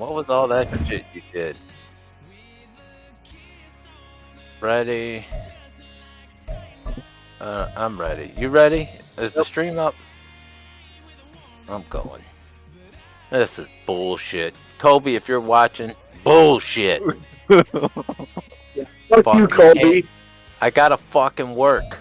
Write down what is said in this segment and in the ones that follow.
What was all that shit you did? Ready? I'm ready. You ready? Is the stream up? I'm going. This is bullshit. Kobe, if you're watching, bullshit. Fuck you, Kobe. I gotta fucking work.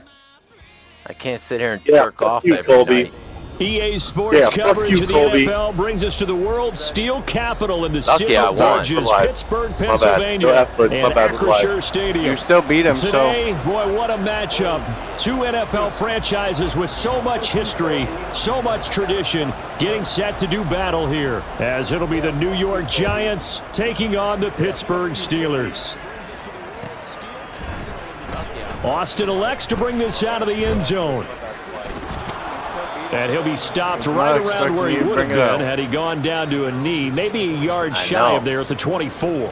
I can't sit here and jerk off every night. EA Sports coverage of the NFL brings us to the world's steel capital in the city of Georgia's Pittsburgh, Pennsylvania, and Acrisure Stadium. You still beat him, Today, boy, what a matchup. Two NFL franchises with so much history, so much tradition, getting set to do battle here, as it'll be the New York Giants taking on the Pittsburgh Steelers. Austin elects to bring this out of the end zone. And he'll be stopped right around where he would have been had he gone down to a knee, maybe a yard shy of there at the 24.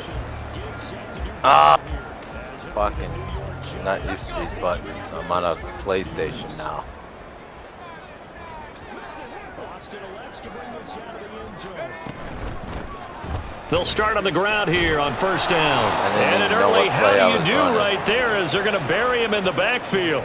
Fucking, I'm not used to these buttons. I'm on a PlayStation now. They'll start on the ground here on first down. And an early how do you do right there as they're going to bury him in the backfield.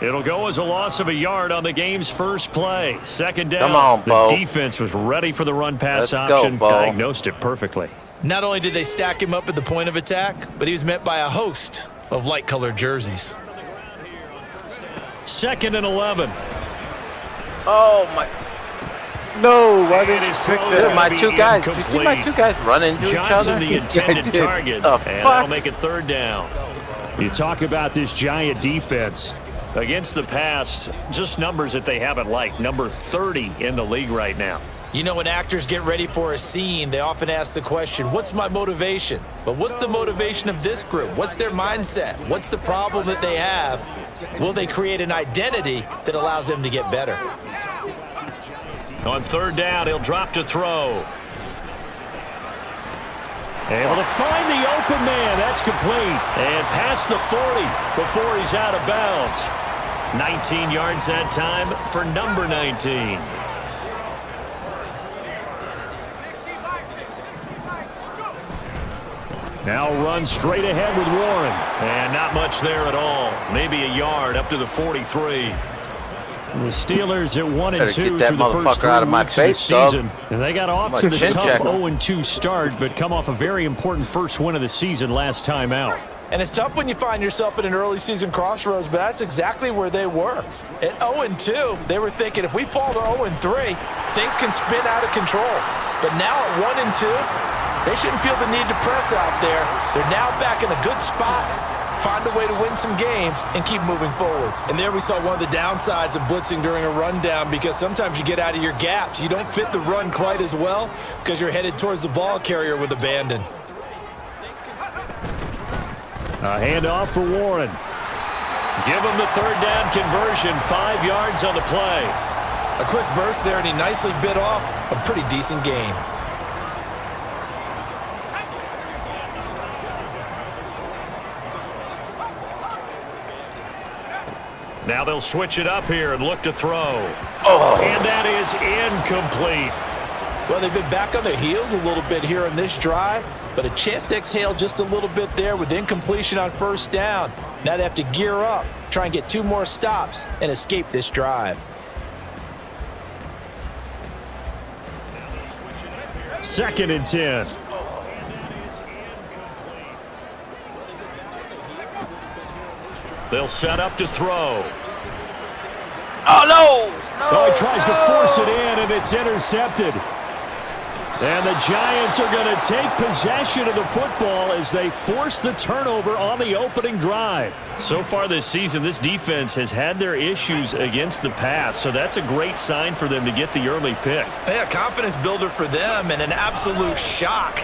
It'll go as a loss of a yard on the game's first play. Second down. Come on, Bo. The defense was ready for the run-pass option. Diagnosed it perfectly. Not only did they stack him up at the point of attack, but he was met by a host of light-colored jerseys. 2nd and 11. Oh, my. No, why didn't he pick that? My two guys. Did you see my two guys run into each other? The intended target. The and fuck? that'll make it 3rd down. You talk about this Giant defense. Against the pass, just numbers that they haven't liked. Number 30 in the league right now. You know, when actors get ready for a scene, they often ask the question, what's my motivation? But what's the motivation of this group? What's their mindset? What's the problem that they have? Will they create an identity that allows them to get better? On 3rd down, he'll drop to throw. Able to find the open man. That's complete. And past the 40 before he's out of bounds. 19 yards that time for number 19. Now run straight ahead with Warren. And not much there at all. Maybe a yard up to the 43. The Steelers at 1-2 through the first 3 out of my weeks face, of the season. And they got off to the tough 0-2 start, but come off a very important first win of the season last time out. And it's tough when you find yourself at an early season crossroads, but that's exactly where they were. At 0-2, they were thinking if we fall to 0-3, things can spin out of control. But now at 1-2, they shouldn't feel the need to press out there. They're now back in a good spot. Find a way to win some games and keep moving forward. And there we saw one of the downsides of blitzing during a rundown, because sometimes you get out of your gaps. You don't fit the run quite as well because you're headed towards the ball carrier with abandon. A handoff for Warren. Give him the 3rd down conversion, 5 yards on the play. A quick burst there, and he nicely bit off a pretty decent gain. Now they'll switch it up here and look to throw. Oh. And that is incomplete. Well, they've been back on their heels a little bit here on this drive, but a chance to exhale just a little bit there with incompletion on 1st down. Now they have to gear up, try and get 2 more stops and escape this drive. 2nd and 10. They'll set up to throw. Oh, no! Oh, he tries to force it in, and it's intercepted. And the Giants are going to take possession of the football as they force the turnover on the opening drive. So far this season, this defense has had their issues against the pass, so that's a great sign for them to get the early pick. Yeah, confidence builder for them, and an absolute shock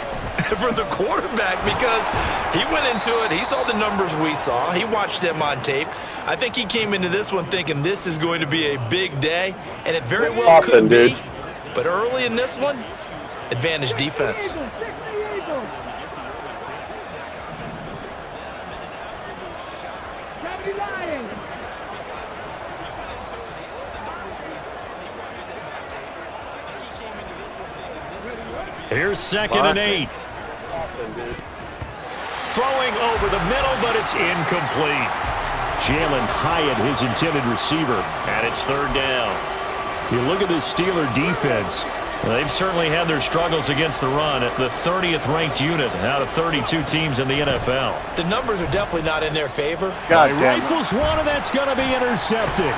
for the quarterback, because he went into it, he saw the numbers we saw, he watched them on tape. I think he came into this one thinking this is going to be a big day, and it very well could be. But early in this one, advantage defense. Here's 2nd and 8. Throwing over the middle, but it's incomplete. Jalen Hyatt, his intended receiver, and it's 3rd down. You look at this Steeler defense. They've certainly had their struggles against the run. The 30th ranked unit out of 32 teams in the NFL. The numbers are definitely not in their favor. God He damn it. rifles one, and that's going to be intercepted.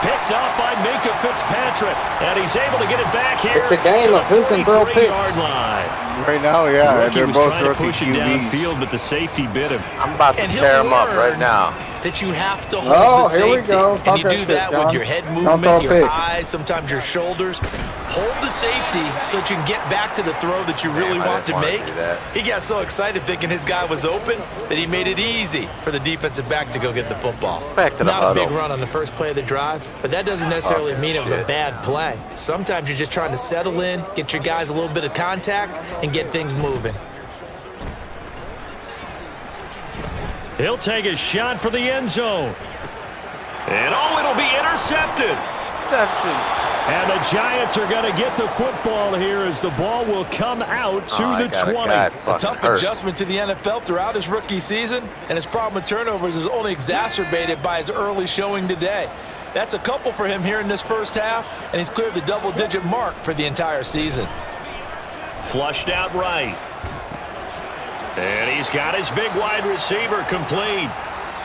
Picked up by Minka Fitzpatrick, and he's able to get it back here. It's a game of who can throw picks. 43-yard line. Right now, yeah, Rookie they're was both trying to rookie push it QBs. downfield, but the safety bit him. I'm about to And he'll tear him up learn right now. that you have to hold Oh, the here we safety. go. And Talk you that do shit, that with John. your head Don't movement, throw your pick. eyes, sometimes your shoulders. Hold the safety so that you can get back to the throw that you really I want to didn't wanna make. do that. He got so excited thinking his guy was open that he made it easy for the defensive back to go get the football. Back to the Not a big huddle. run on the first play of the drive, but that doesn't necessarily mean it was a shit. bad play. Sometimes you're just trying to settle in, get your guys a little bit of contact, and get things moving. He'll take a shot for the end zone. And it'll be intercepted. Interception. And the Giants are going to get the football here as the ball will come out to I the got a 20. guy A fucking tough hurt. adjustment to the NFL throughout his rookie season, and his problem with turnovers is only exacerbated by his early showing today. That's a couple for him here in this first half, and he's cleared the double-digit mark for the entire season. Flushed out right. And he's got his big wide receiver complete.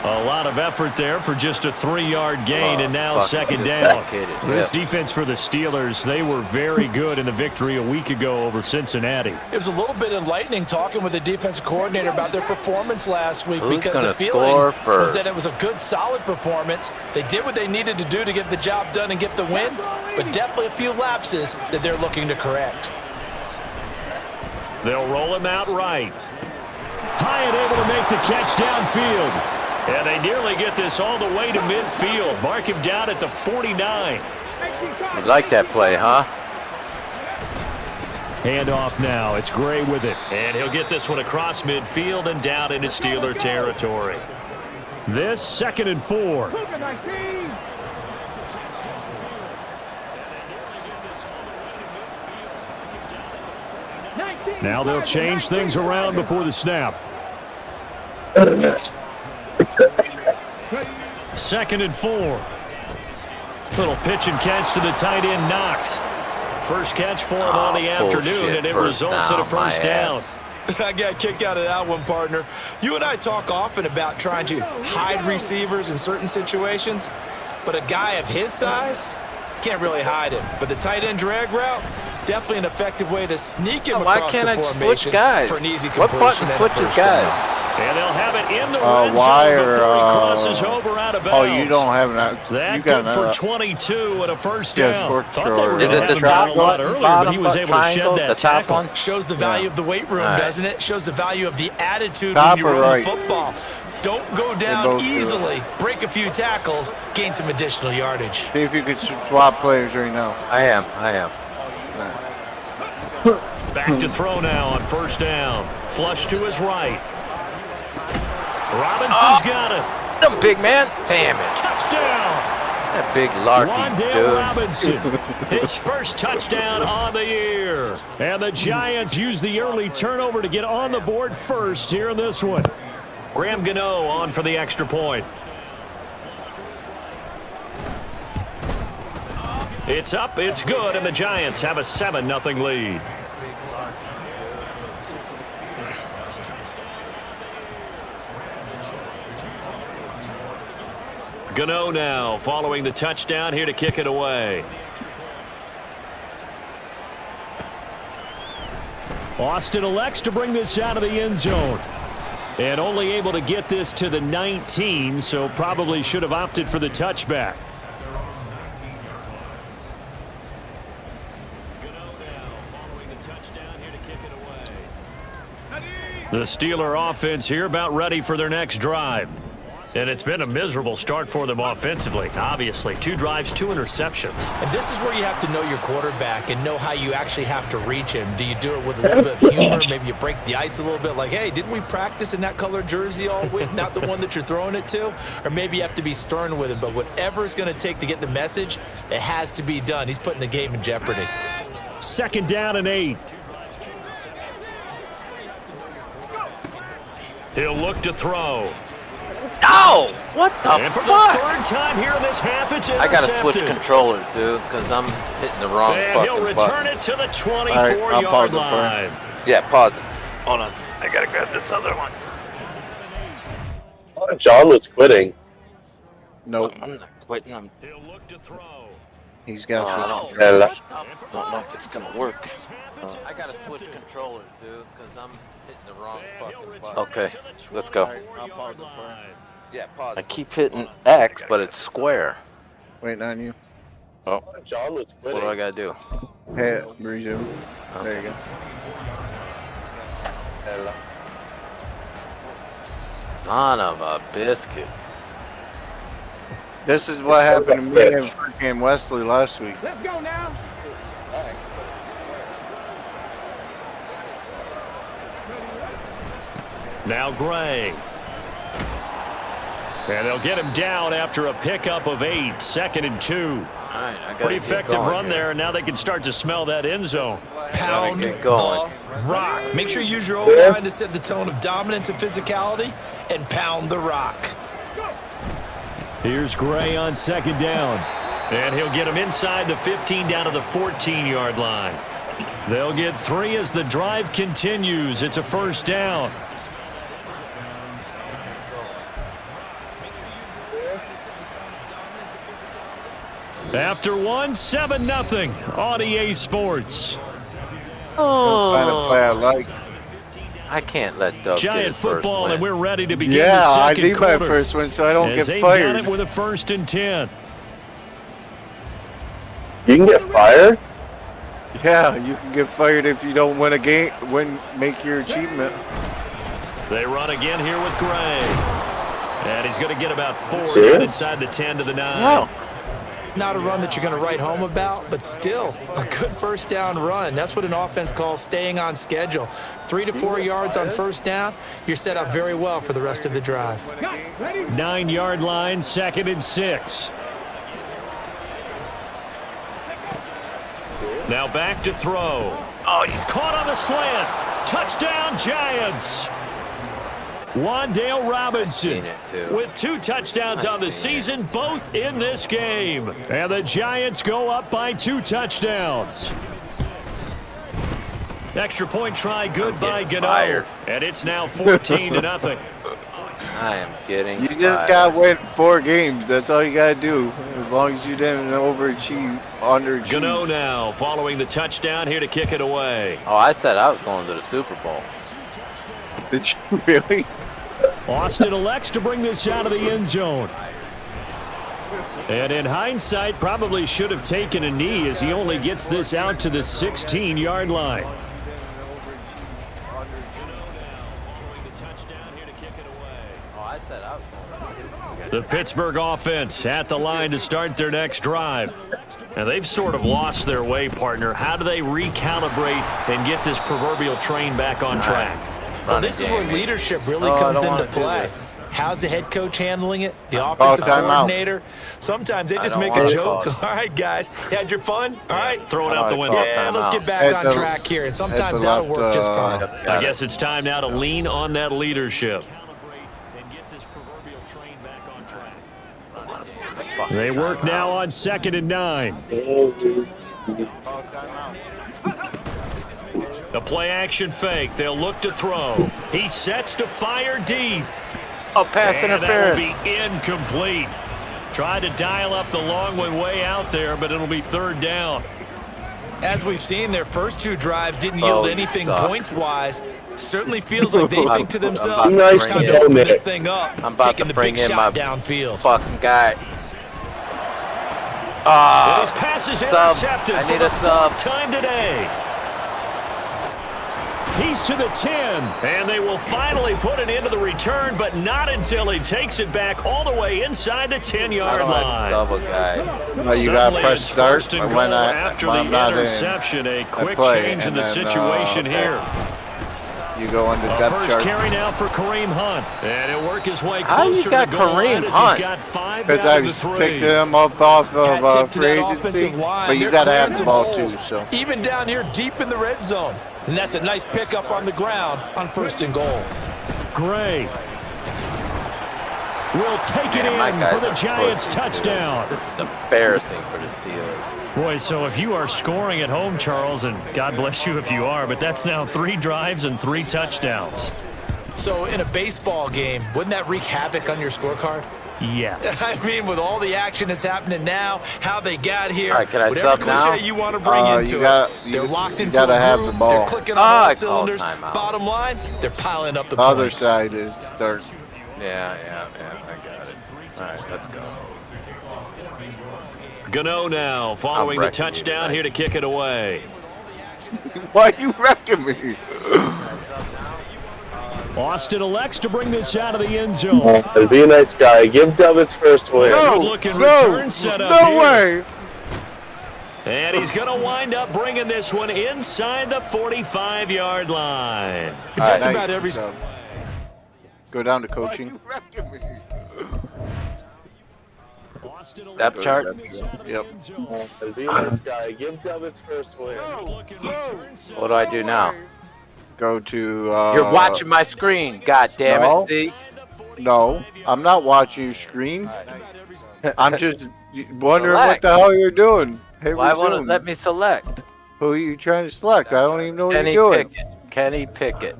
A lot of effort there for just a 3-yard gain, and now fuck, 2nd just down. that kid is This ripped. defense for the Steelers, they were very good in the victory a week ago over Cincinnati. It was a little bit enlightening talking with the defensive coordinator about their performance last week, Who's because gonna the feeling score was first? that it was a good, solid performance. They did what they needed to do to get the job done and get the win, but definitely a few lapses that they're looking to correct. They'll roll him out right. Hyatt able to make the catch downfield. And they nearly get this all the way to midfield. Mark him down at the 49. You like that play, huh? Handoff now. It's Gray with it. And he'll get this one across midfield and down into Steeler territory. This 2nd and 4. Now they'll change things around before the snap. 2nd and 4. Little pitch and catch to the tight end, Knox. First catch for him on the afternoon, bullshit. and it First results in a down, first my down. ass. I got a kick out of that one, partner. You and I talk often about trying to hide receivers in certain situations, but a guy of his size can't really hide him. But the tight end drag route, definitely an effective way to sneak him Why across can't the I just formation switch guys? for an easy What completion button and a switches first down. guys? And they'll have it in the red why zone or, before he crosses over out of Oh, bounds. you don't have that. That You got good for that. 22 and a first Yeah, down. short Thought they were throw. going Is to it have the him down a lot triangle, earlier, but he was bottom able to triangle, shed the that top tackle. one? Shows the value of the weight room, All right. doesn't it? Shows the value of the attitude Top when you or run right? the football. Don't go both down do it. easily. Break a few tackles. Gain some additional yardage. See if you could swap players right now. I am. Back to throw now on first down. Flush to his right. Robinson's got it. Them big man. Damn it. Touchdown. That big larky Wandale dude. Robinson, his first touchdown on the year. And the Giants use the early turnover to get on the board first here in this one. Graham Gano on for the extra point. It's up, it's good, and the Giants have a 7-0 lead. Gano now following the touchdown here to kick it away. Austin elects to bring this out of the end zone. And only able to get this to the 19, so probably should have opted for the touchback. The Steeler offense here about ready for their next drive. And it's been a miserable start for them offensively. Obviously, 2 drives, 2 interceptions. And this is where you have to know your quarterback and know how you actually have to reach him. Do you do it with a little bit of humor? Maybe you break the ice a little bit like, hey, didn't we practice in that color jersey all week, not the one that you're throwing it to? Or maybe you have to be stern with him. But whatever it's going to take to get the message, it has to be done. He's putting the game in jeopardy. 2nd down and 8. He'll look to throw. No! What the And for the fuck? third time here in this half, it's intercepted. I gotta switch controllers, dude, because I'm hitting the wrong And he'll fucking return button. it to the I'll 24-yard pause it for you. line. Yeah, pause it. Hold on. I gotta grab this other one. John was quitting. Nope. I'm not quitting. He'll look to throw. He's got I to switch. don't know if it's gonna work. I gotta switch controllers, dude, because I'm hitting the wrong fucking button. Okay, let's go. I'll pause it for you. Yeah, pause. I keep hitting X, but it's square. Waiting on you. Oh, John was what quitting. do I gotta do? Hey, resume. There you go. Son of a biscuit. This is what happened to me and freaking Wesley last week. Let's go now. Now Gray. And they'll get him down after a pickup of 8, 2nd and 2. All right, I gotta Pretty get effective going run here. there, and now they can start to smell that end zone. Pound get going. the rock. Make sure you use your O-line to set the tone of dominance and physicality, and pound the rock. Here's Gray on 2nd down. And he'll get him inside the 15 down to the 14-yard line. They'll get 3 as the drive continues. It's a 1st down. After 1, 7-0 on EA Sports. Find a play I like. I can't let Doug get Giant his first football, win. and we're ready to begin Yeah, the I second need my quarter. first one so I don't As get they've got fired. it with a 1st and 10. You can get fired? Yeah, you can get fired if you don't win a game. Make your achievement. They run again here with Gray. And he's going to get about 4 Serious? inside the 10 to the 9. No. Not a run that you're going to write home about, but still a good 1st down run. That's what an offense calls staying on schedule. 3 to 4 yards on 1st down, you're set up very well for the rest of the drive. 9-yard line, 2nd and 6. Now back to throw. Oh, caught on the slant. Touchdown, Giants. Wandale Robinson seen it too. with 2 touchdowns on the season, both in this game. And the Giants go up by 2 touchdowns. Extra point try good by getting Gano. fired. And it's now 14-0. I am getting You just fired. gotta win 4 games. That's all you gotta do. As long as you didn't underachieve. Gano now following the touchdown here to kick it away. Oh, I said I was going to the Super Bowl. Did you really? Austin elects to bring this out of the end zone. And in hindsight, probably should have taken a knee as he only gets this out to the 16-yard line. Oh, I said I was going to the Super Bowl. The Pittsburgh offense at the line to start their next drive. And they've sort of lost their way, partner. How do they recalibrate and get this proverbial train back on track? Well, this is where leadership really Oh, I comes don't into wanna do play. this. How's the head coach handling it? The offensive timeout. coordinator? Sometimes they just don't make wanna a joke. call it. All right, guys, you had your fun? All right. Throw it out the window. Call Yeah, let's timeout. get back At on the- track here. And at sometimes the that'll left, work just fine. Got I it. guess it's time now to lean on that leadership. Fucking They work timeout. now on 2nd and 9. The play action fake. They'll look to throw. He sets to fire deep. Oh, pass And interference. that will be incomplete. Tried to dial up the long one way out there, but it'll be 3rd down. As we've seen, their first 2 drives didn't yield you anything suck. points-wise. Certainly feels like they think to I'm themselves, about to it's bring time in- to open Nice this thing up, I'm about taking to the bring big in shot my downfield. fucking guy. His pass is sub. intercepted I for need the a sub. 4th time today. He's to the 10, and they will finally put it into the return, but not until he takes it back all the way inside the I 10-yard don't want to line. sub a guy. No, you gotta Suddenly press it's start 1st and when goal I after when the I'm not interception. A quick play, change in and the then, situation okay. here. You go on the A depth first chart. carry now for Kareem Hunt. And he'll work his way How you closer to got the goal line Kareem as Hunt? he's got 5 Because down I to was 3. picked him up off of Hat tip to free that agency, offensive line. but you They're gotta have clearing the some ball too. holes, So even down here deep in the red zone. And that's a nice pickup on the ground on 1st and goal. Gray will take it Man, my in guys for the are Giants pussies, touchdown. dude. This is embarrassing for the Steelers. Boy, so if you are scoring at home, Charles, and God bless you if you are, but that's now 3 drives and 3 touchdowns. So in a baseball game, wouldn't that wreak havoc on your scorecard? Yes. I mean, with all the action that's happening now, how they got here, All right, can I whatever sub cliche now? you want to bring into they're locked into gotta a have groove, the ball. they're clicking on I all called cylinders. timeout. Bottom line, they're piling up the The other points. side is start. Yeah, I got it. All right, let's go. Gano now following the wrecking you touchdown tonight. here to kick it away. Why you wrecking me? Austin elects to bring this out of the end zone. Be a nice guy. Give Dub his first win. Good-looking return set up no here. way. And he's going to wind up bringing this one inside the 45-yard line. Just All about right, every so go down to coaching. Depth chart. Yep. Be a nice guy. Give Dub his first win. What do I do now? Go to. You're watching my screen. God damn no. it! See? No, I'm not watching your screen. I'm just wondering what Select. the hell you're doing. Hey, Why won't it resume. let me select? Who are you trying to select? I don't even know what Kenny you're doing. Pickett. Kenny Pickett.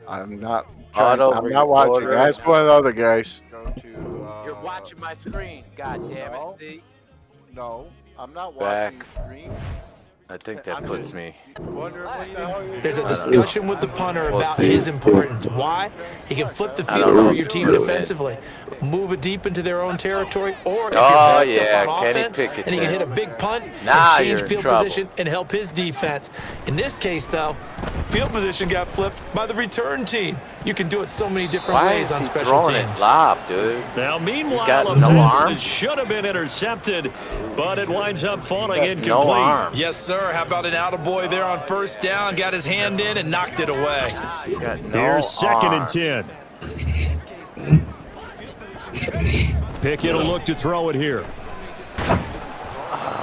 I'm not. Auto I'm not watching. recorder. Ask one of the other guys. Go to. You're watching my screen. God damn no. it! See? No, I'm not Back. watching your screen. I think that puts me. Wondering what the hell you're There's a doing. discussion with the punter We'll about see. his importance. Why? He can flip the I field don't for your team know. defensively, move it deep into their own territory, or if Oh, you're backed yeah, up on Kenny offense Pickett's and he can in. hit a big punt Now and you're change in field trouble. position and help his defense. In this case, though, field position got flipped by the return team. You can do it so many different Why ways is on he special throwing it teams. lob, dude? Now, meanwhile, got a no pass arm? that should have been intercepted, but it winds up falling No incomplete. arm. Yes, sir. How about an attaboy there on first down? Got his hand in and knocked it away. You got no Here's second arm. and 10. Pickett will look to throw it here.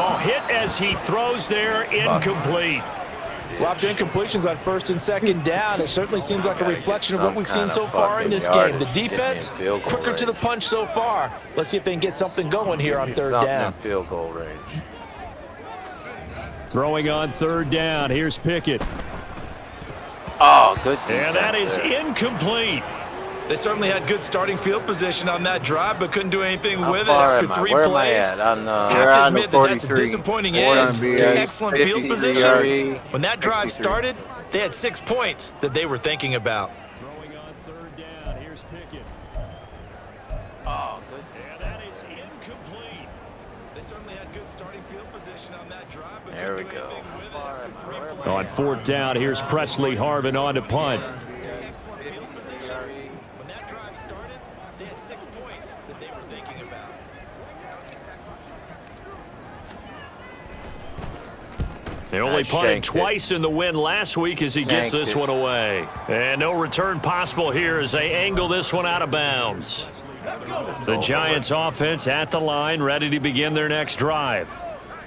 Oh, hit as he throws there, incomplete. Dropped incompletions on first and second down. It certainly seems like a reflection of what we've seen so Some far in kind of this game. The fucking yardage. defense, Get me in field goal quicker to the range. punch so far. Let's see if they can get something going here on third Something down. in field goal range. Throwing on third down. Here's Pickett. Oh, good defense And that is there. incomplete. They certainly had good starting field position on that drive, but couldn't do anything How with it far after am I? 3 Where plays. am I at? On the Have You're to on admit the that that's a 43. disappointing One end MBS. to excellent field 53. position. When that drive 63. started, they had 6 points that they were thinking about. Throwing on third down. Here's Pickett. Oh, good. And that is incomplete. They certainly had good starting field position on that drive, but There we couldn't do go. anything with it Far after am I? 3 Where am I? plays. On fourth down, here's Presley Harvin on to punt. When that drive started, they had 6 points that they were thinking about. They only I punted shanked it. twice in the win last week as he gets Shanked this it. one away. And no return possible here as they angle this one out of bounds. The Giants offense at the line, ready to begin their next drive.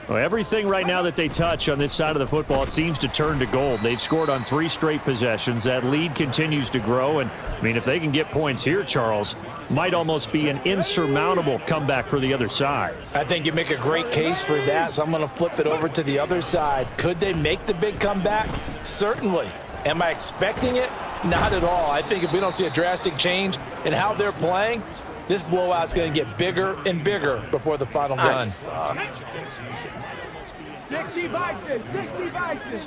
Well, everything right now that they touch on this side of the football, it seems to turn to gold. They've scored on 3 straight possessions. That lead continues to grow. And, I mean, if they can get points here, Charles, might almost be an insurmountable comeback for the other side. I think you make a great case for that, so I'm going to flip it over to the other side. Could they make the big comeback? Certainly. Am I expecting it? Not at all. I think if we don't see a drastic change in how they're playing, this blowout's going to get bigger and bigger before the final I gun. suck. 60 Vikings, 60 Vikings.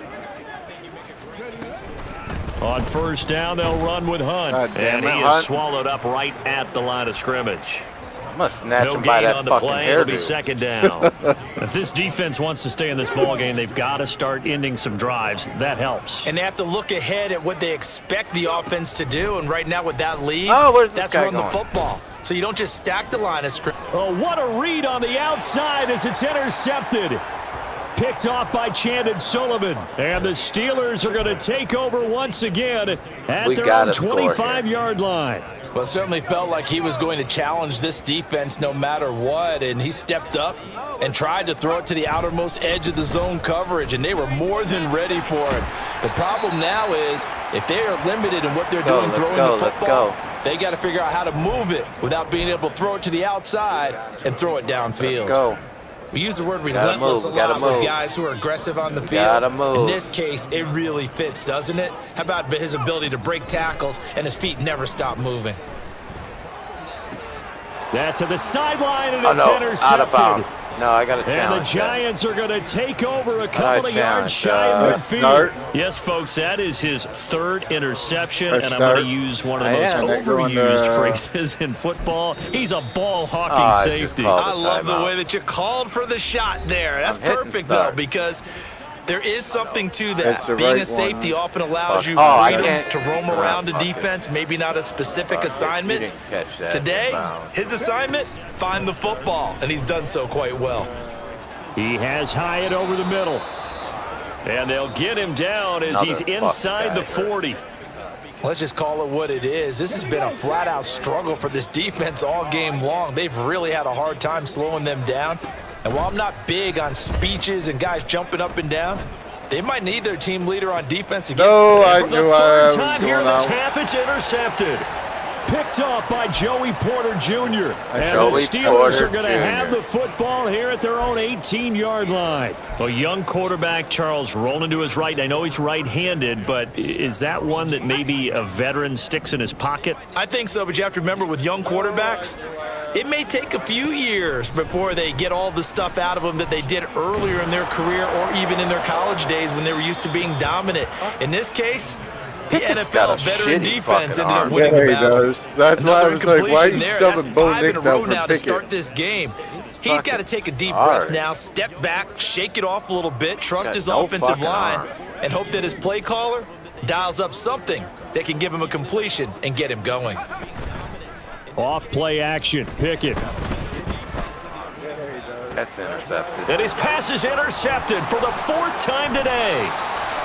On first down, they'll run with Hunt. God damn And it, he is Hunt. swallowed up right at the line of scrimmage. I'm gonna snatch No him by gain that on the fucking play. It'll be hairdo. second down. If this defense wants to stay in this ballgame, they've got to start ending some drives. That helps. And they have to look ahead at what they expect the offense to do. And right now with that lead, Oh, where's this that's guy run the going? football. So you don't just stack the line of scrimmage. Oh, what a read on the outside as it's intercepted. Picked off by Chandon Sullivan. And the Steelers are going to take over once again at their own 25-yard line. Well, it certainly felt like he was going to challenge this defense no matter what, and he stepped up and tried to throw it to the outermost edge of the zone coverage, and they were more than ready for it. The problem now is if they are limited in what they're doing throwing the football, they got to figure out how to move it without being able to throw it to the outside and throw it downfield. Let's go. We use the word relentless a lot with guys who are aggressive on the field. In this case, it really fits, doesn't it? How about his ability to break tackles and his feet never stop moving? That's to the sideline, and it's intercepted. Out of bounds. No, I got to challenge. And the Giants are going to take over a couple of yards shy of midfield. Yes, folks, that is his third interception, and I'm going to use one of the most overused phrases in football. He's a ball-hawking safety. I love the way that you called for the shot there. That's perfect, though, because there is something to that. Being a safety often allows you freedom to roam around a defense, maybe not a specific assignment. Today, his assignment, find the football, and he's done so quite well. He has Hyatt over the middle. And they'll get him down as he's inside the 40. Let's just call it what it is. This has been a flat-out struggle for this defense all game long. They've really had a hard time slowing them down. And while I'm not big on speeches and guys jumping up and down, they might need their team leader on defense again. No, I knew For the third time here in this half, it's intercepted. Picked off by Joey Porter Jr. And the Steelers are going to have the football here at their own 18-yard line. A young quarterback, Charles, rolling to his right. I know he's right-handed, but is that one that maybe a veteran sticks in his pocket? I think so, but you have to remember with young quarterbacks, it may take a few years before they get all the stuff out of them that they did earlier in their career or even in their college days when they were used to being dominant. In this case, the NFL veteran defense ended up winning the battle. That's why I was like, why are you shoving Bo Nix out for now to Pickett? start this game. He's got to take a deep breath now, step back, shake it off a little bit, trust his offensive line, and hope that his play caller dials up something that can give him a completion and get him going. Off play action, Pickett. That's intercepted. And his pass is intercepted for the fourth time today.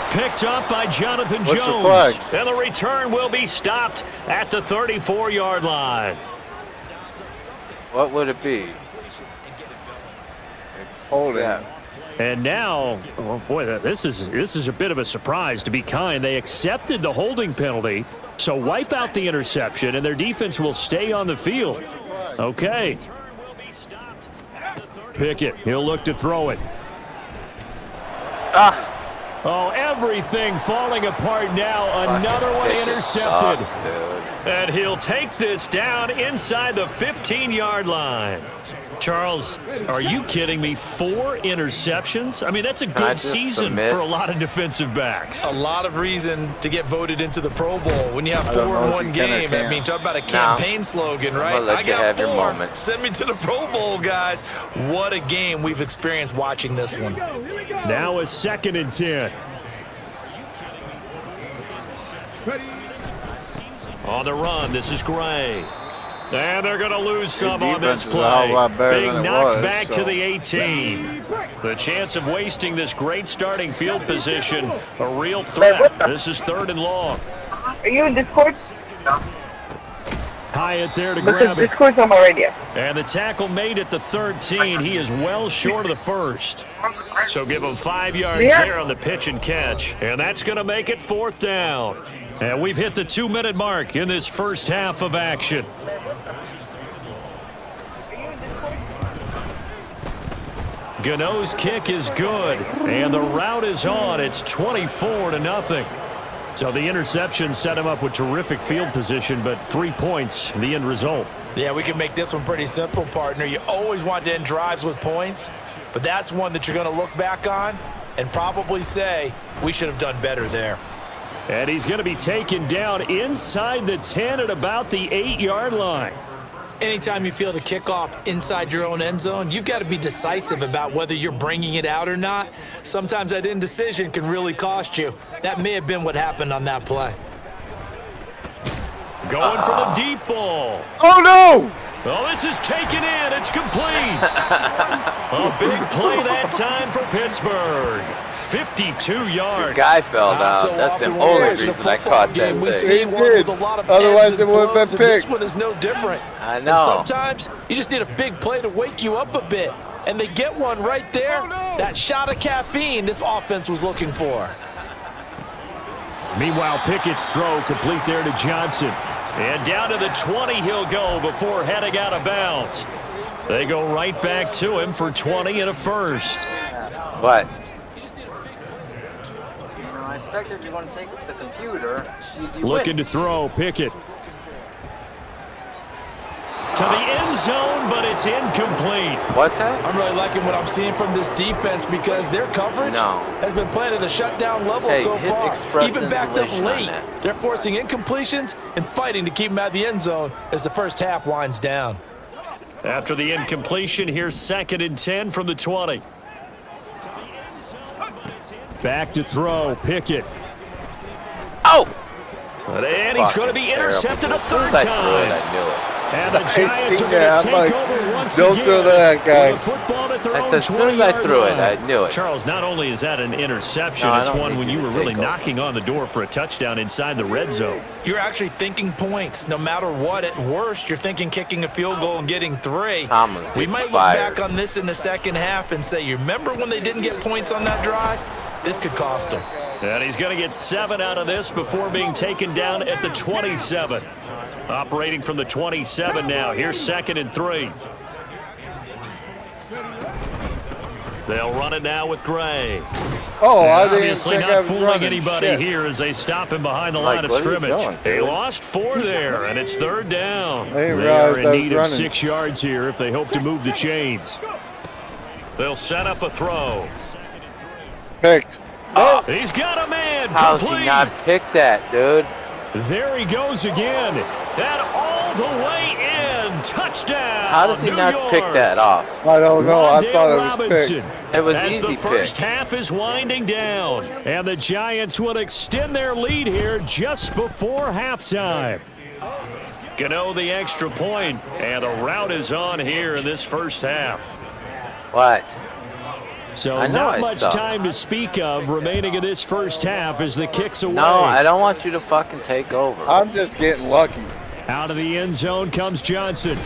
Picked up by Jonathan Jones. And the return will be stopped at the 34-yard line. What would it be? Hold it. And now, oh boy, this is a bit of a surprise, to be kind. They accepted the holding penalty, so wipe out the interception, and their defense will stay on the field. Okay. Pickett, he'll look to throw it. Oh, everything falling apart now. Another one intercepted. And he'll take this down inside the 15-yard line. Charles, are you kidding me? 4 interceptions? I mean, that's a good season for a lot of defensive backs. A lot of reason to get voted into the Pro Bowl. When you have 4 in one game, I mean, talk about a campaign slogan, right? I got 4. Send me to the Pro Bowl, guys. What a game we've experienced watching this one. Now a 2nd and 10. On the run, this is Gray. And they're going to lose some on this play. Being knocked back to the 18. The chance of wasting this great starting field position, a real threat. This is 3rd and long. Are you in Discord? Hyatt there to grab it. Discord's on my radio. And the tackle made at the 13. He is well short of the first. So give him 5 yards there on the pitch and catch. And that's going to make it 4th down. And we've hit the 2-minute mark in this first half of action. Gano's kick is good. And the route is on. It's 24-0. So the interception set him up with terrific field position, but 3 points, the end result. Yeah, we can make this one pretty simple, partner. You always want to end drives with points, but that's one that you're going to look back on and probably say, we should have done better there. And he's going to be taken down inside the 10 at about the 8-yard line. Anytime you feel the kickoff inside your own end zone, you've got to be decisive about whether you're bringing it out or not. Sometimes that indecision can really cost you. That may have been what happened on that play. Going for the deep ball. Oh, no! Oh, this is taken in. It's complete. A big play that time for Pittsburgh. 52 yards. Your guy fell down. So that's the often only when reason I caught that we thing. see He one did. with a lot of Otherwise ebbs it and would have been flows, and this picked. one is no different. I And know. sometimes you just need a big play to wake you up a bit. And they get one right there. That shot of caffeine this offense was looking for. Meanwhile, Pickett's throw complete there to Johnson. And down to the 20 he'll go before heading out of bounds. They go right back to him for 20 and a first. What? I expect if you're going to take the computer, you Looking to throw, Pickett. To the end zone, but it's incomplete. What's that? I'm really liking what I'm seeing from this defense because their coverage has been playing at a shutdown level so far. Even backed up late, they're forcing incompletions and fighting to keep them out of the end zone as the first half winds down. After the incompletion, here's 2nd and 10 from the 20. Back to throw, Pickett. Oh! And he's going to be intercepted a third I time. knew it. And the Giants are going to take over once don't again. throw that guy. With the football at their I own said as soon as I 20-yard threw it, line. I knew it. Charles, not only is that an interception, No, I it's don't one need when you you to were really take over. knocking on the door for a touchdown inside the red zone. You're actually thinking points. No matter what, at worst, you're thinking kicking a field goal and getting 3. Tomlin's We getting might look fired. back on this in the second half and say, you remember when they didn't get points on that drive? This could cost them. And he's going to get 7 out of this before being taken down at the 27. Operating from the 27 now. Here's 2nd and 3. They'll run it now with Gray. Oh, I didn't Obviously think I not was fooling running. anybody Shit. here as they stop him behind the Mike, line of what are you scrimmage. doing, They dude? lost 4 there, and it's 3rd down. I didn't They are realize in I was need of running. 6 yards here if they hope to move the chains. They'll set up a throw. Picked. He's got a man. How's he Complete. not picked that, dude? There he goes again. And all the way in. Touchdown. How does he New not York. pick that off? I don't know. I Rondale thought it was Robinson. picked. It was As easy the first pick. half is winding down, and the Giants will extend their lead here just before halftime. Gano the extra point, and the route is on here in this first half. What? So I know not I much suck. time to speak of remaining in this first half as the kick's away. No, I don't want you to fucking take over. I'm just getting lucky. Out of the end zone comes Johnson.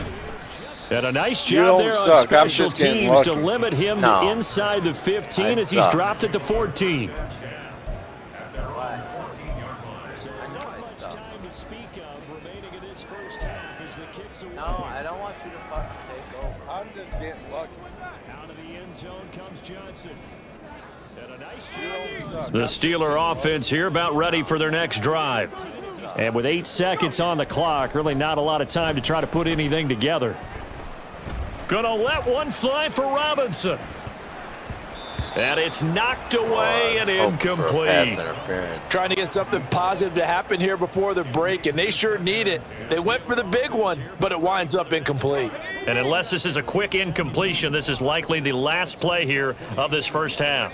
And a nice You job don't there on suck. I'm special just getting teams to lucky. limit him No. to inside the 15 I as he's suck. dropped at the 14. No, I don't want you to fucking take over. I'm just getting lucky. Out of the end zone comes Johnson. And a nice You job. don't suck. The Steeler offense here about ready for their next drive. And with 8 seconds on the clock, really not a lot of time to try to put anything together. Gonna let one fly for Robinson. And it's knocked away and Let's hope for a pass incomplete. interference. Trying to get something positive to happen here before the break, and they sure need it. They went for the big one, but it winds up incomplete. And unless this is a quick incompletion, this is likely the last play here of this first half.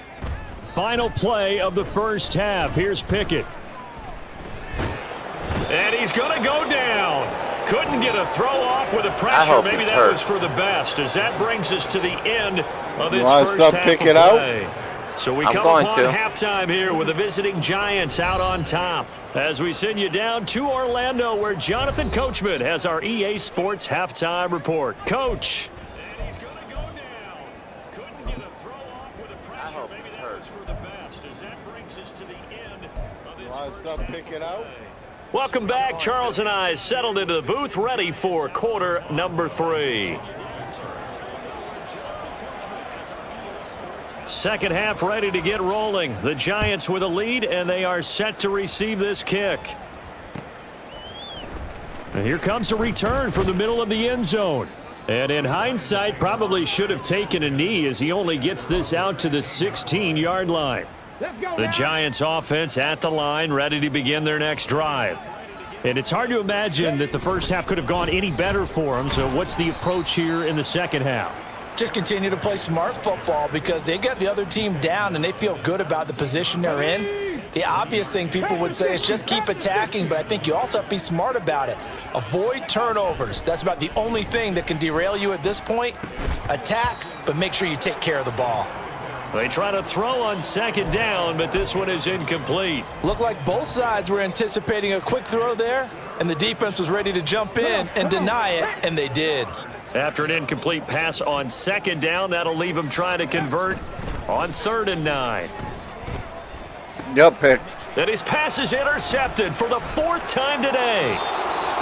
Final play of the first half. Here's Pickett. And he's going to go down. Couldn't get a throw off with the pressure. hope Maybe he's that hurt. was for the best, as that brings us to the end of this wanna first stop half Pickett of out? play. So we I'm come going upon to. halftime here with the visiting Giants out on top. As we send you down to Orlando, where Jonathan Coachman has our EA Sports halftime report. Coach. And he's going to go down. Couldn't get a throw off with the pressure. I hope Maybe he's that hurt. was for the best, as that brings us to the end of this Want first to stop picking out? Welcome back. Charles and I settled into the booth, ready for quarter number 3. Second half ready to get rolling. The Giants with a lead, and they are set to receive this kick. And here comes a return from the middle of the end zone. And in hindsight, probably should have taken a knee as he only gets this out to the 16-yard line. The Giants offense at the line, ready to begin their next drive. And it's hard to imagine that the first half could have gone any better for them. So what's the approach here in the second half? Just continue to play smart football because they got the other team down and they feel good about the position they're in. The obvious thing people would say is just keep attacking, but I think you also have to be smart about it. Avoid turnovers. That's about the only thing that can derail you at this point. Attack, but make sure you take care of the ball. They try to throw on second down, but this one is incomplete. Looked like both sides were anticipating a quick throw there, and the defense was ready to jump in and deny it, and they did. After an incomplete pass on second down, that'll leave him trying to convert on 3rd and 9. Yep, pick. And his pass is intercepted for the 4th time today.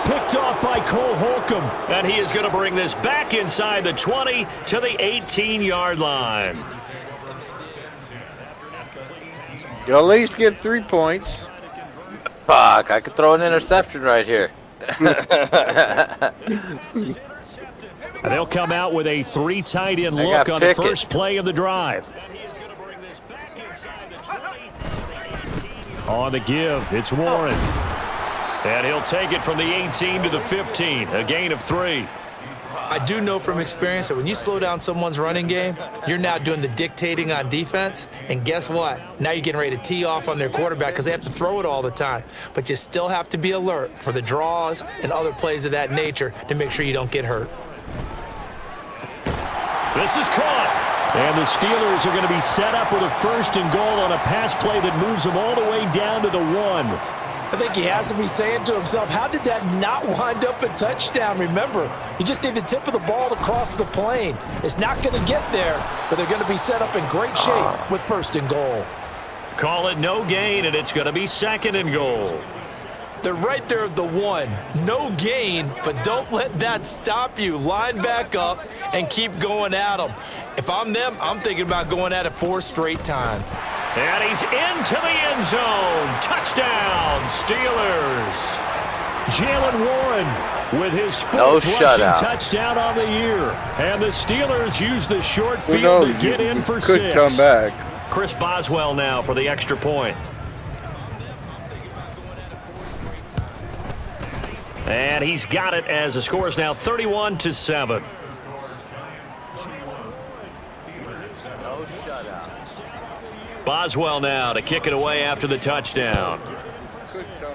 Picked off by Cole Holcomb, and he is going to bring this back inside the 20 to the 18-yard line. You'll at least get 3 points. Fuck, I could throw an interception right here. They'll come out with a 3 tight end look on the first play of the drive. On the give, it's Warren. And he'll take it from the 18 to the 15, a gain of 3. I do know from experience that when you slow down someone's running game, you're now doing the dictating on defense. And guess what? Now you're getting ready to tee off on their quarterback because they have to throw it all the time. But you still have to be alert for the draws and other plays of that nature to make sure you don't get hurt. This is caught. And the Steelers are going to be set up with a 1st and goal on a pass play that moves them all the way down to the 1. I think he has to be saying to himself, how did that not wind up a touchdown? Remember, you just need the tip of the ball to cross the plane. It's not going to get there, but they're going to be set up in great shape with 1st and goal. Call it no gain, and it's going to be 2nd and goal. They're right there at the 1. No gain, but don't let that stop you. Line back up and keep going at them. If I'm them, I'm thinking about going at it 4 straight time. And he's into the end zone. Touchdown, Steelers. Jalen Warren with his 4th rushing touchdown on the year. And the Steelers use the short field to get in for 6. Could come back. Chris Boswell now for the extra point. And he's got it as the score is now 31-7. Boswell now to kick it away after the touchdown. Could come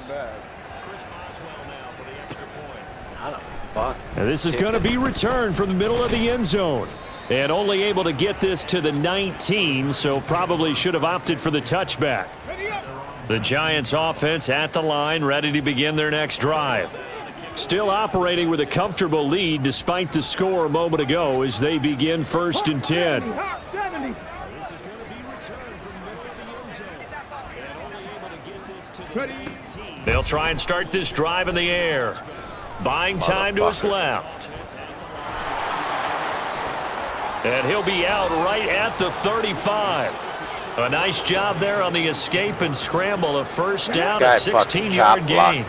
back. And this is going to be returned from the middle of the end zone. And only able to get this to the 19, so probably should have opted for the touchback. The Giants offense at the line, ready to begin their next drive. Still operating with a comfortable lead despite the score a moment ago as they begin 1st and 10. They'll try and start this drive in the air. Buying time to his left. And he'll be out right at the 35. A nice job there on the escape and scramble. A 1st down, a 16-yard gain.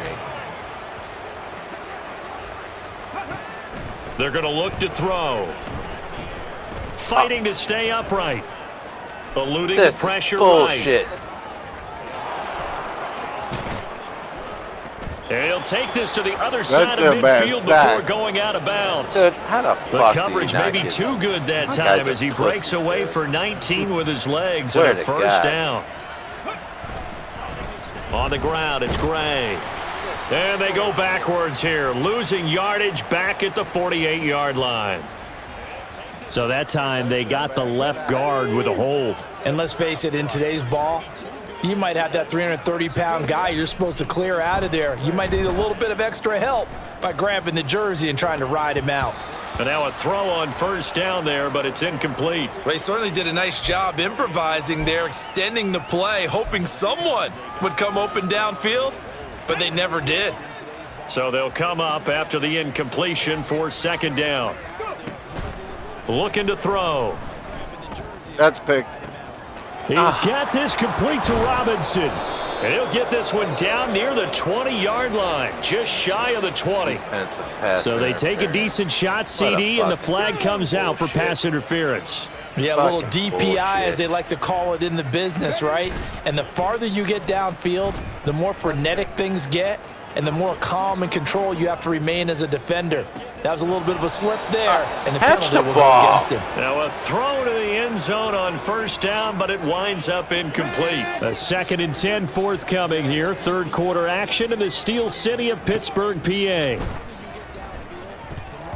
They're going to look to throw. Fighting to stay upright. Eluding the pressure right. And he'll take this to the other side of midfield before going out of bounds. Dude, how the fuck the coverage may be too good that time as he breaks away for 19 with his legs and a 1st down. On the ground, it's Gray. And they go backwards here, losing yardage back at the 48-yard line. So that time they got the left guard with a hold. And let's face it, in today's ball, you might have that 330-pound guy you're supposed to clear out of there. You might need a little bit of extra help by grabbing the jersey and trying to ride him out. And now a throw on 1st down there, but it's incomplete. Well, he certainly did a nice job improvising there, extending the play, hoping someone would come open downfield, but they never did. So they'll come up after the incompletion for 2nd down. Looking to throw. That's picked. He's got this complete to Robinson. And he'll get this one down near the 20-yard line, just shy of the 20. So they take a decent shot, CD, and the flag comes out for pass interference. Yeah, a little DPI, as they like to call it in the business, right? And the farther you get downfield, the more frenetic things get, and the more calm and control you have to remain as a defender. That was a little bit of a slip there, and the catch penalty the will ball. go against him. Now a throw to the end zone on first down, but it winds up incomplete. A 2nd and 10 forthcoming here. Third quarter action in the Steel City of Pittsburgh, PA.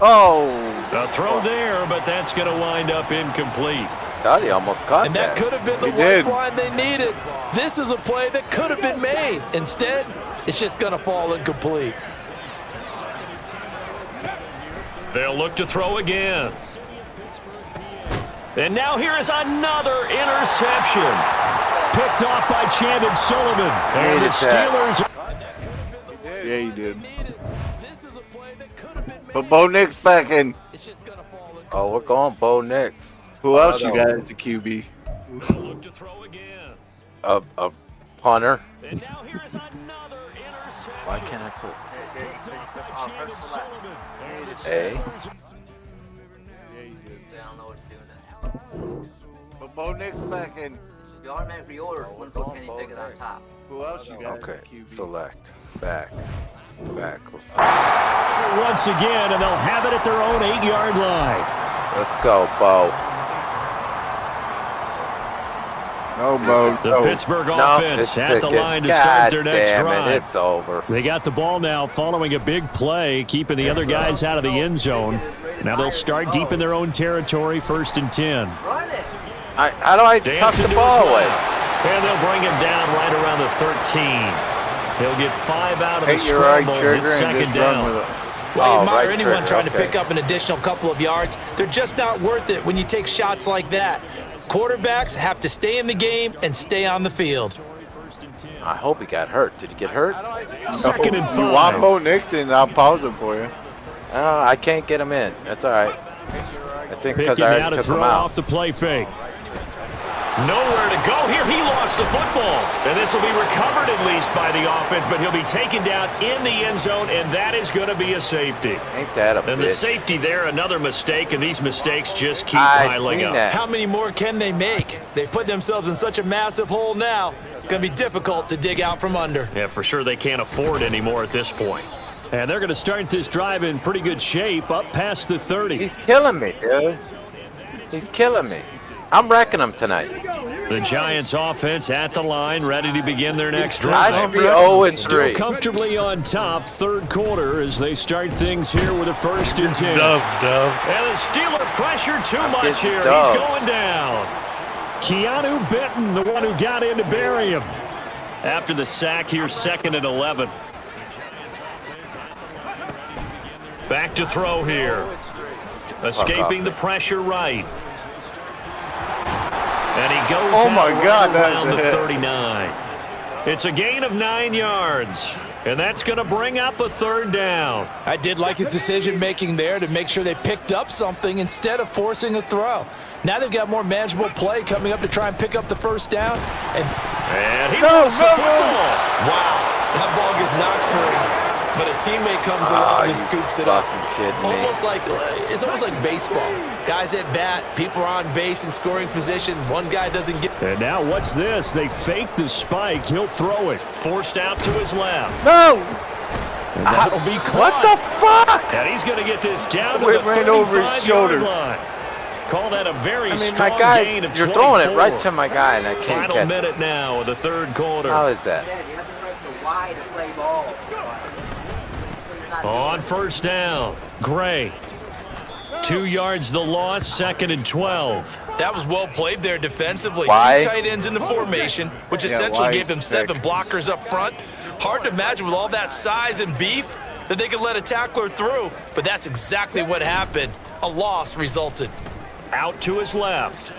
Oh. A throw there, but that's going to wind up incomplete. God, he almost caught And that could have been the lifeline they needed. This is a play that could have been made. Instead, it's just going to fall incomplete. They'll look to throw again. And now here is another interception. Picked off by Chandon Sullivan. And the Steelers. Yeah, he did. But Bo Nix back in. Oh, we're going Bo Nix. Who else you got as a QB? Look to throw again. A punter. And now here is another interception. Why can't I put A? They don't know what to do now. But Bo Nix back in. If you automatically reorder, one foot can't even pick it on top. Who else you got Okay, as a QB? select. Back. Let's Once again, and they'll have it at their own 8-yard line. go, Bo. No, Bo. The No. Pittsburgh offense at the line to start their next drive. It's over. They got the ball now following a big play, keeping the other guys out of the end zone. Now they'll start deep in their own territory, 1st and 10. How do I tuck the ball away? And they'll bring him down right around the 13. He'll get 5 out of the Hit your right scramble. trigger It's and 2nd just run with down. it. Well, you admire right anyone trigger, trying to okay. pick up an additional couple of yards. They're just not worth it when you take shots like that. Quarterbacks have to stay in the game and stay on the field. I hope he got hurt. Did he get hurt? 2nd and 5. You want Bo Nix in, I'll pause it for you. I can't get him in. That's all right. I think because Picking I out already to took throw him out. off the play fake. Nowhere to go here. He lost the football. And this will be recovered at least by the offense, but he'll be taken down in the end zone, and that is going to be a safety. Ain't that a And the bitch? safety there, another mistake, and these mistakes just keep I piling seen up. that. How many more can they make? They put themselves in such a massive hole now. Going to be difficult to dig out from under. Yeah, for sure they can't afford any more at this point. And they're going to start this drive in pretty good shape, up past the 30. He's killing me, dude. He's killing me. I'm wrecking him tonight. The Giants offense at the line, ready to begin their next I drive. should be 0-3. Still comfortably on top, third quarter, as they start things here with a 1st and 10. Dub. And the Steeler pressure too much getting here. dubbed. He's going down. Keanu Benton, the one who got in to bury him. After the sack here, 2nd and 11. Back to throw here. Escaping the pressure right. And he goes Oh my out God, right that's around a the hit. 39. It's a gain of 9 yards. And that's going to bring up a 3rd down. I did like his decision-making there to make sure they picked up something instead of forcing a throw. Now they've got more manageable play coming up to try and pick up the 1st down. And he lost the football. Wow, that ball gets knocked free. But a teammate comes along and scoops it up. Kidding me. It's almost like baseball. Guys at bat, people are on base in scoring position. One guy doesn't get. And now what's this? They fake the spike. He'll throw it. Forced out to his left. No! And that'll be caught. What the fuck? And he's going to get this down to It the ran over his 35-yard shoulder. line. Call that a very I mean, strong my guy, gain of you're 24. throwing it right to my guy, and I can't Final catch minute it. now of the third quarter. How is that? You have to break the wide to play ball. On 1st down, Gray. 2 yards the loss, 2nd and 12. That was well played there defensively. Why? 2 tight ends in the formation, which essentially why gave them 7 pick? blockers up front. Hard to imagine with all that size and beef that they could let a tackler through, but that's exactly what happened. A loss resulted. Out to his left.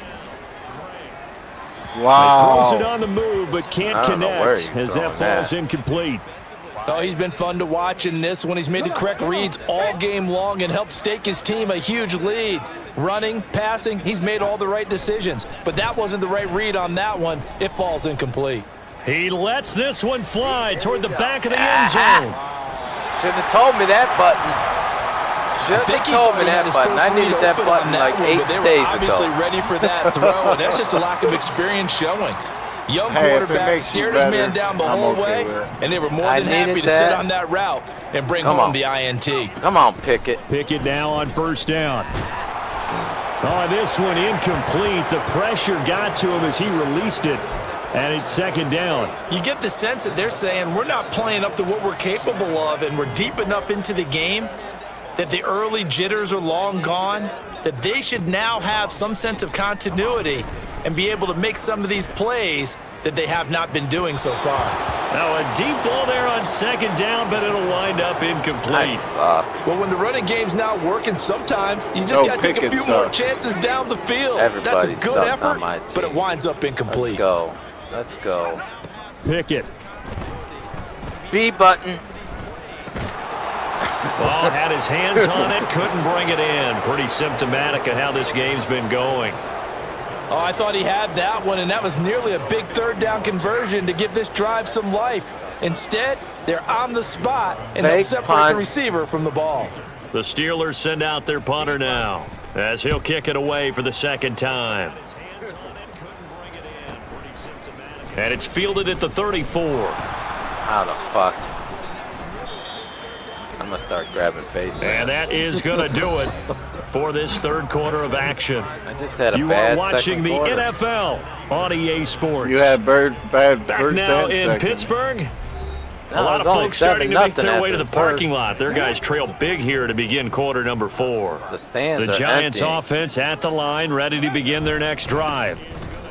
Wow. Throws it on the move, but can't I don't know where connect he's as that throwing falls that. incomplete. Oh, he's been fun to watch in this one. He's made the correct reads all game long and helped stake his team a huge lead. Running, passing, he's made all the right decisions. But that wasn't the right read on that one. It falls incomplete. He lets this one fly toward the back of the end zone. Shouldn't have told me that button. Shouldn't have told me that button. I needed that button like 8 They were days obviously ago. ready for that throw, and that's just a lack of experience showing. Young Hey, if it quarterback makes you steered his better, man down the I'm whole okay way, with it. and they were more I than happy needed to sit that. on that route and bring Come home on. the INT. Come on, Pickett. Pickett now on first down. Oh, this one incomplete. The pressure got to him as he released it, and it's second down. You get the sense that they're saying we're not playing up to what we're capable of, and we're deep enough into the game that the early jitters are long gone, that they should now have some sense of continuity and be able to make some of these plays that they have not been doing so far. Now a deep ball there on second down, but it'll wind up incomplete. Well, when the running game's not working, sometimes you just No, got to take a Pickett few more sucks. chances down the field. Everybody That's a good sucks on effort, my team. but it winds up incomplete. Let's go. Let's go. Pickett. B button. Ball had his hands on it, couldn't bring it in. Pretty symptomatic of how this game's been going. Oh, I thought he had that one, and that was nearly a big third down conversion to give this drive some life. Instead, they're on the spot, and they'll Fake separate punt. the receiver from the ball. The Steelers send out their punter now as he'll kick it away for the second time. And it's fielded at the 34. How the fuck? I'm going to start grabbing faces. And that is going to do it for this third quarter of action. I just had a You bad are watching second the quarter. NFL on EA Sports. You had bad Back first now and in second. Pittsburgh. No, A lot it of was only folks starting to make 7-0 their way to after the parking first. lot. Their guys trail big here to begin quarter number 4. The stands The are Giants empty. offense at the line, ready to begin their next drive.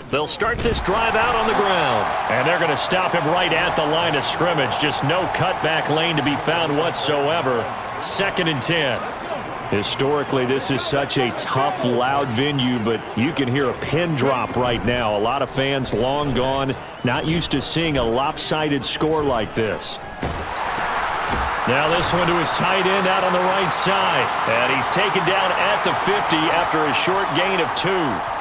They'll start this drive out on the ground. And they're going to stop him right at the line of scrimmage. Just no cutback lane to be found whatsoever. 2nd and 10. Historically, this is such a tough, loud venue, but you can hear a pin drop right now. A lot of fans long gone, not used to seeing a lopsided score like this. Now this one to his tight end out on the right side. And he's taken down at the 50 after a short gain of 2.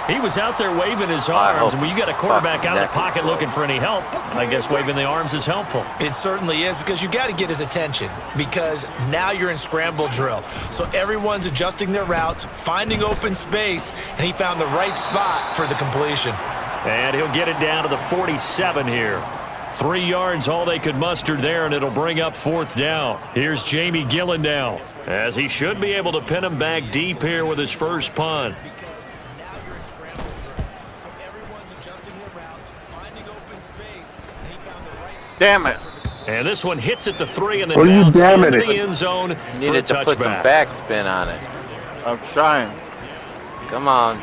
He was out there waving his arms, and when you got a quarterback out of the pocket looking for any help, I guess waving the arms is helpful. It certainly is, because you got to get his attention, because now you're in scramble drill. So everyone's adjusting their routes, finding open space, and he found the right spot for the completion. And he'll get it down to the 47 here. 3 yards all they could muster there, and it'll bring up 4th down. Here's Jamie Gillen now, as he should be able to pin him back deep here with his first punt. Damn it. And this one hits at the 3 and then What are you bounces damning into it? the end zone Needed for a to put some touchback. backspin on it. I'm trying. Come on.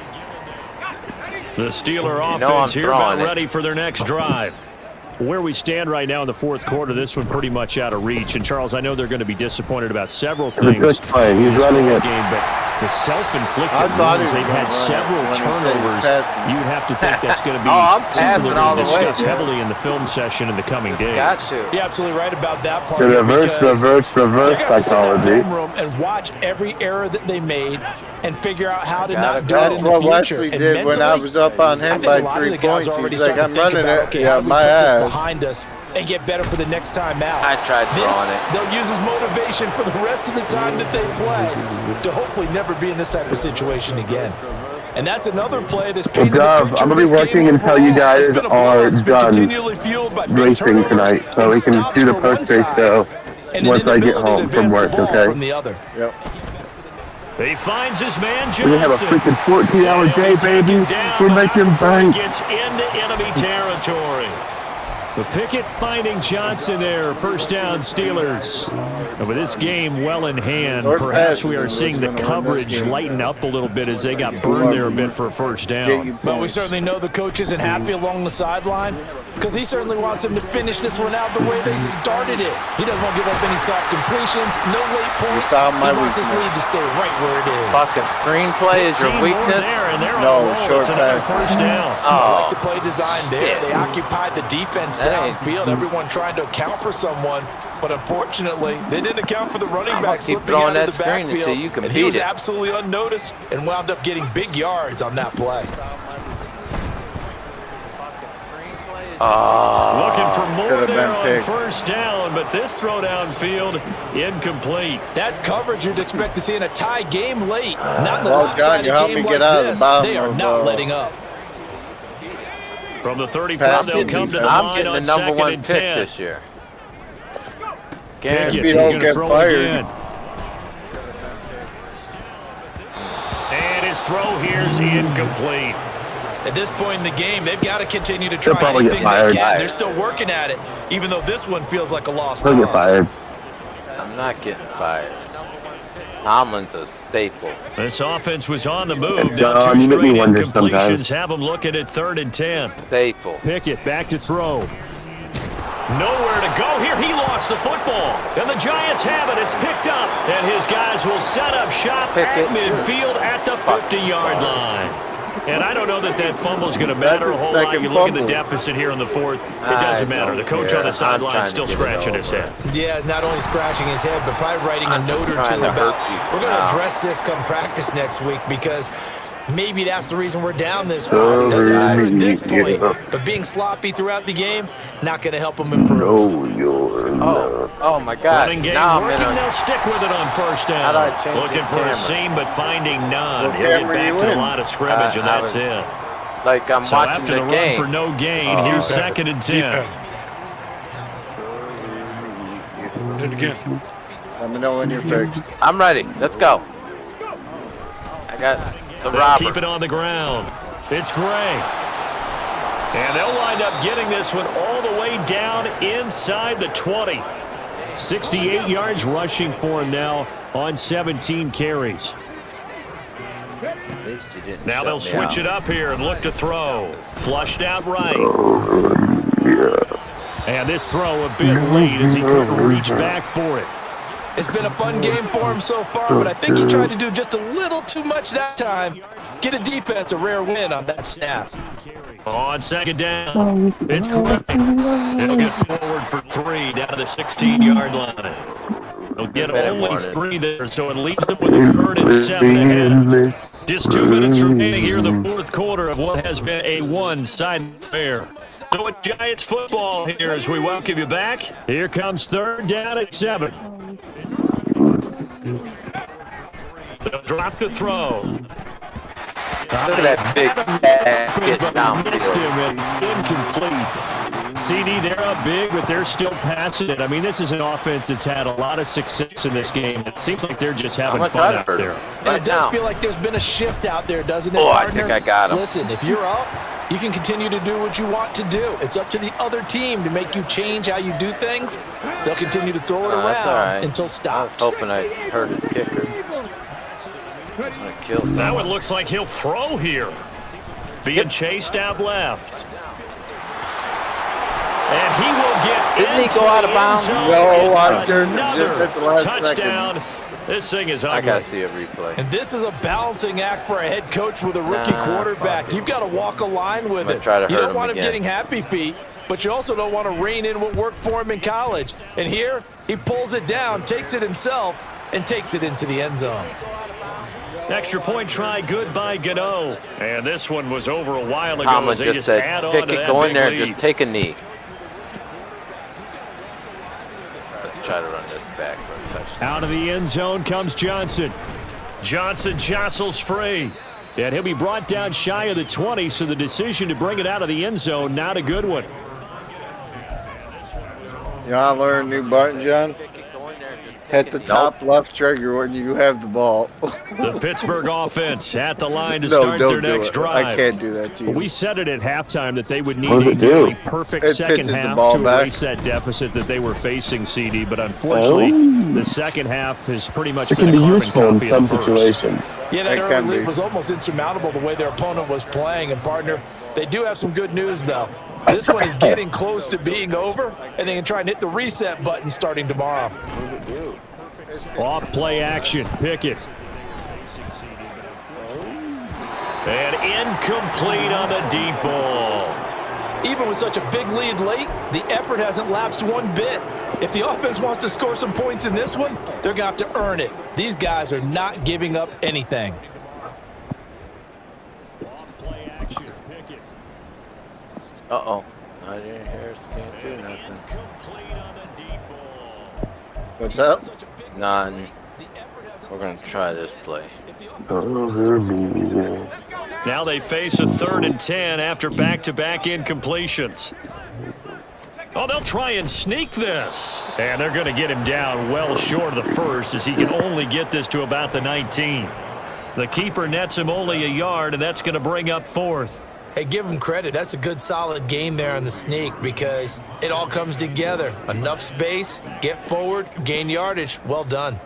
The Steeler You know I'm offense here throwing about it. ready for their next drive. Where we stand right now in the fourth quarter, this one pretty much out of reach. And, Charles, I know they're going to be disappointed about several It's a things. good play. He's in this running ball it. game, but the self-inflicted I thought he wounds, was they've had gonna run it several when he said he's turnovers. passing. You'd have to think that's going to be Oh, I'm something passing they're all going to the way, discuss dude. heavily in the film session in the coming days. Got to. You're absolutely right about that part. The reverse because they got to sit in that psychology. film room and watch every error that they made and figure out how to not do it That's in the what future. Wesley And did when I mentally, was up on I him think by a lot of 3 the guys points. already He's like, start to I'm think running about, it. okay, Yeah, how do we my put this ass. behind us and get better for the next time out. I tried throwing it. They'll use as motivation for the rest of the time that they play to hopefully never be in this type of situation again. And that's another play that's Well, painted the Dove, picture I'm of going to be this working game until you overall. guys It's been a are blowout. It's been done continually fueled by big racing turnovers tonight, so and we can stops do the for one post-race side show and an once I get inability to home from advance work, the ball okay? from the other. Yep. He finds his man We're going to have a Johnson. freaking 14-hour day, baby. We're making bank. Gets into enemy territory. The Pickett finding Johnson there. First down, Steelers. And with this game well in hand, Short perhaps we passes are is seeing the what's gonna win this coverage game. lighten up a little bit as they got burned there a bit for a first Get down. you But we points. certainly know the coach isn't happy along the sideline because he certainly wants them to finish this one out the way they started it. He doesn't want to give up any soft completions, no late points. found my he wants his weakness. lead to stay right where it is. Fucking screenplay is your 15 more weakness. There, and they're No, on a roll. short It's another pass. first down. I Oh, like the play design there. shit. They occupied the defense That ain't- downfield. Everyone trying to account for someone, but unfortunately, they didn't account for the running I'm back gonna keep slipping throwing out that of the screen backfield. until you can and he beat was it. absolutely unnoticed and wound up getting big yards on that play. Looking for more Could've there been on picked. first down, but this throw downfield incomplete. That's coverage you'd expect to see in a tie game late. Not in a Well, God, lopsided you helped game me like get out of the this. bottom They are of, not letting up. From the 35, they'll come to the line on the number 2nd one and pick 10. this year. Pickett, If he's you don't going to get throw fired. again. And his throw here's incomplete. At this point in the game, they've got to continue to try probably get anything they fired. can. They're still working at it, even though this one feels like a lost He'll get cause. fired. I'm not getting fired. Tomlin's a staple. This offense was on the move. John, Now 2 you make me straight wonder incompletions sometimes. have them looking at 3rd and 10. Staple. Pickett back to throw. Nowhere to go here. He lost the football. And the Giants have it. It's picked up. And his guys will set up shop Pickett. at midfield at the 50-yard line. And I don't know that fumble is going to matter a whole lot. You look at the deficit here in the 4th. It doesn't matter. The coach on the sideline still scratching his head. Yeah, not only scratching his head, but probably writing a note or two about, we're going to address this come practice next week because maybe that's the reason we're down this far. It doesn't matter at this point, but being sloppy throughout the game, not going to help him improve. Oh my God. Running game Now working, they'll stick with it on 1st down. How do I change Looking this for camera? a seam, but finding none. What He'll get camera back you to the in? line of scrimmage, and I that's was- it. Like I'm So watching after the the game. run for no gain, here's 2nd and 10. Do it again. Let me know when you're fixed. I'm ready. Let's go. I got the They'll robber. keep it on the ground. It's Gray. And they'll wind up getting this one all the way down inside the 20. 68 yards rushing for him now on 17 carries. At least he didn't Now shut they'll me switch out. it up here and look to throw. Flushed out right. And this throw a bit late as he couldn't reach back for it. It's been a fun game for him so far, but I think he tried to do just a little too much that time. Get a defense a rare win on that snap. On 2nd down, it's Gray. He'll get forward for 3 down to the 16-yard line. They'll get only 3 there, so it leaves them with a 3rd and 7 ahead. Just 2 minutes remaining here in the 4th quarter of what has been a one-sided affair. So it's Giants football here as we welcome you back. Here comes 3rd down at 7. They'll drop the throw. Look at that big fat get down Missed him, and it's incomplete. CD, they're up big, but they're still passing it. I mean, this is an offense that's had a lot of success in this game. It seems like they're just having fun out there. And it does feel like there's been a shift out there, doesn't it, Oh, I partner? think I got him. Listen, if you're up, you can continue to do what you want to do. It's up to the other team to make you change how you do things. They'll continue to throw it That's all around right. until stopped. I was hoping I hurt his kicker. I'm gonna kill someone. Now it looks like he'll throw here. Being chased out left. And he will get Didn't he into go out the of bounds? end zone. No, It's I turned another just at the last touchdown. second. This thing is I ugly. gotta see a replay. And this is a balancing act for a head coach with a rookie quarterback. fuck it. You've got to walk a line with I'm gonna it. try to You hurt don't him want him again. getting happy feet, but you also don't want to rein in what worked for him in college. And here, he pulls it down, takes it himself, and takes it into the end zone. Extra point try good by Gano. And this one was over a while ago Tomlin as they just said, add on to Pickett, that go in big there and lead. just take a knee. Let's try to run this back for a touchdown. Out of the end zone comes Johnson. Johnson jostles free. And he'll be brought down shy of the 20, so the decision to bring it out of the end zone, not a good one. You want to learn a new button, John? Hit the top left trigger when you have the ball. The Pittsburgh offense at the line to No, start don't their do next it. drive. I can't do that to you. We said it at halftime that they would need What a does it do? nearly perfect It second pitches the half ball to back. erase that deficit that they were facing, CD. But unfortunately, the second half has pretty much It been can a be carbon useful in copy some of the first. situations. Yeah, that It early can lead be. was almost insurmountable the way their opponent was playing. And, partner, they do have some good news, though. This one is getting close to being over, and they can try and hit the reset button starting tomorrow. Off play action, Pickett. And incomplete on the deep ball. Even with such a big lead late, the effort hasn't lapsed one bit. If the offense wants to score some points in this one, they're going to have to earn it. These guys are not giving up anything. Uh-oh. I didn't hear us. Can't do nothing. What's up? None. We're going to try this play. Now they face a 3rd and 10 after back-to-back incompletions. Oh, they'll try and sneak this. And they're going to get him down well short of the first as he can only get this to about the 19. The keeper nets him only a yard, and that's going to bring up 4th. Hey, give him credit. That's a good, solid game there on the sneak because it all comes together. Enough space, get forward, gain yardage. Well done.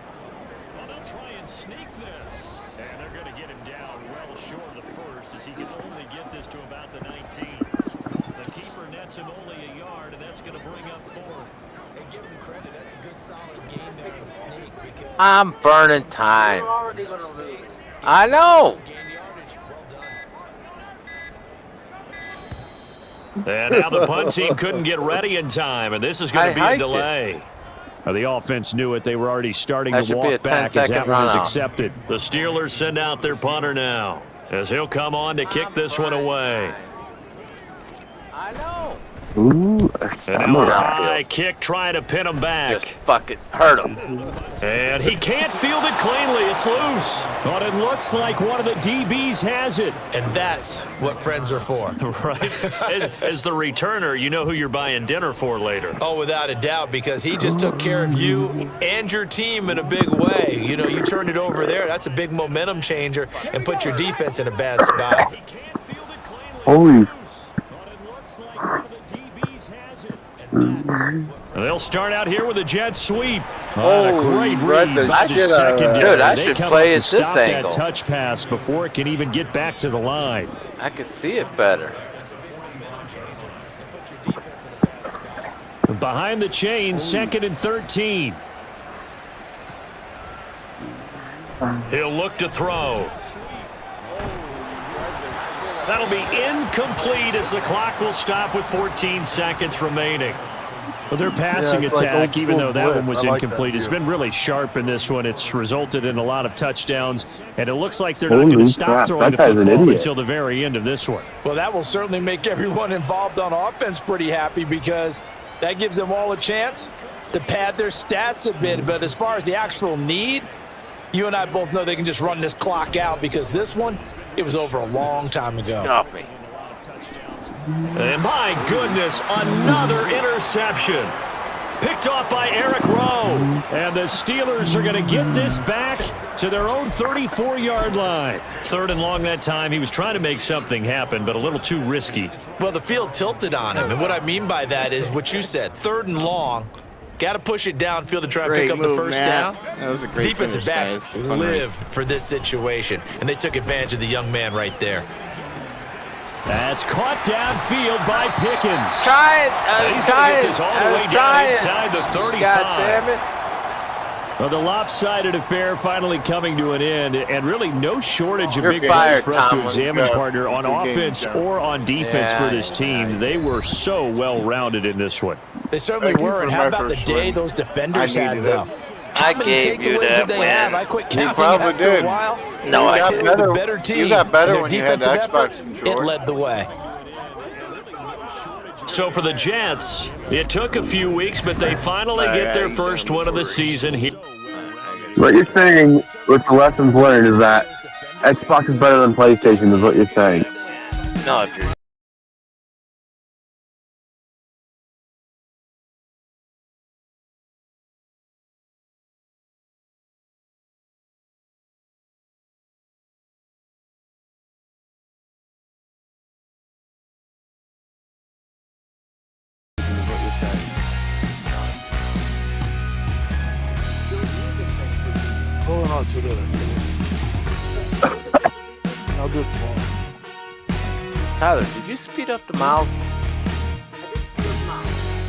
Well, they'll try and sneak this. And they're going to get him down well short of the first as he can only get this to about the 19. The keeper nets him only a yard, and that's going to bring up 4th. Hey, give him credit. That's a good, solid game there on the sneak because I'm burning time. You're already going to lose. I know. And now the punt team couldn't get ready in time, and this is going to be a delay. The offense knew it. They were already starting to walk back as that one was accepted. The Steelers send out their punter now as he'll come on to kick this one away. I know. Ooh, and now a high kick trying to pin him back. Just fuck it. Hurt him. And he can't field it cleanly. It's loose. But it looks like one of the DBs has it. And that's what friends are for. Right. As the returner, you know who you're buying dinner for later. Oh, without a doubt, because he just took care of you and your team in a big way. You know, you turned it over there. That's a big momentum changer and put your defense in a bad spot. Holy. They'll start out here with a jet sweep. Oh, a great read read the by the shit out of that. secondary. Dude, I They should come play up it to this stop angle. that touch pass before it can even get back to the line. I can see it better. Behind the chain, 2nd and 13. He'll look to throw. That'll be incomplete as the clock will stop with 14 seconds remaining. Well, their passing it's like attack, old even though school that one blitz. was I like incomplete, that has too. been really sharp in this one. It's resulted in a lot of touchdowns, and it looks like they're not going to stop crap, throwing that the guy's an football idiot. until the very end of this one. Well, that will certainly make everyone involved on offense pretty happy because that gives them all a chance to pad their stats a bit. But as far as the actual need, you and I both know they can just run this clock out because this one, it was over a long time ago. Get off me. And my goodness, another interception. Picked off by Eric Rowe. And the Steelers are going to get this back to their own 34-yard line. 3rd and long that time. He was trying to make something happen, but a little too risky. Well, the field tilted on him, and what I mean by that is what you said, 3rd and long. Got to push it downfield to try and pick up the first down. That was a great Defensive finish, backs guys. live for this situation, and they took advantage of the young man right there. That's caught downfield by Pickens. Try it. He's going to get this all the way down inside the 35. God damn it. Well, the lopsided affair finally coming to an end, and really no shortage of You're big fired, plays for us to Tomlin. examine, Yeah, partner, on good game, offense John. or on defense Yeah, for this team. They were so well-rounded in this one. They certainly Thank you were. for And my how about the first day win. those defenders I had, needed though? it. I How many gave you takeaways that did they win. have? I quit counting probably after did. a while. No, You I got didn't. The better- better team. You got better and their when you had the defensive Xbox effort, controller. It led the way. So for the Jets, it took a few weeks, but they finally get their first one of the season here. What you're saying with the lessons learned is that Xbox is better than PlayStation is what you're saying. No, if you're Pulling on to the. I'll do it tomorrow. Tyler, did you speed up the mouse?